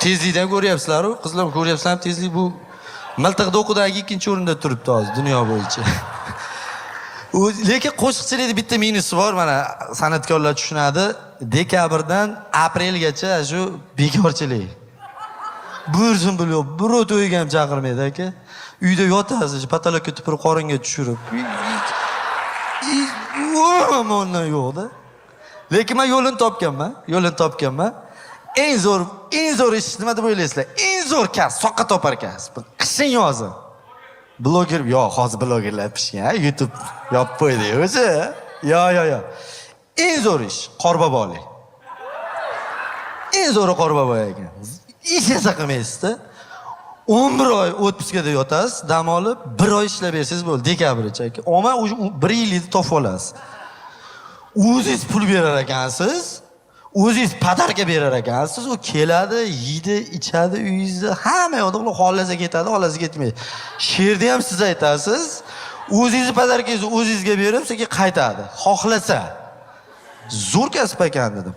Tezlikdan ko'ryapsizlar-ku, qizlar ko'ryapsizlarmi tezlik bu miltiqda o'qidagi ikkinchi o'rinda turibdi hozir dunyo bo'yicha. Lekin qo'shiqchilikda bitta minusi bor, mana san'atkorlar tushunadi. Dekabrdan aprelgacha shu bekorchilik. Buyursin bu yo'q, birov to'yiga ham chaqirmaydi aka. Uyda yotasiz, patologga tupurib qoringa tushirib. Umuman yo'q-da. Lekin men yo'lini topganman. Eng zo'r ish nima deb o'ylaysizlar? Eng zo'r kasb soqqa topar kasb. Qishin yozin. Bloger, yo'q, hozir blogerlar pishgan, YouTube yopib qo'ydi o'zi. Yo'q. Eng zo'r ish qorbobolik. Eng zo'ri qorbobo ekan. Ish esa qilmaysiz-da. 11 oy otpuskada yotasiz, dam olib, 1 oy ishlab bersangiz bo'ldi, dekabrgacha. Omma 1 yilda topib olasiz. O'zingiz pul berar ekansiz, o'zingiz padarka berar ekansiz, u keladi, yeydi, ichadi, uyingizda hamma yoqda ular xohlasa ketadi, xohlasa ketmaydi. She'rni ham siz aytasiz, o'zingiz padarkangizni o'zingizga berib, sekin qaytadi. Xohlasa. Zo'r kasb ekan dedim.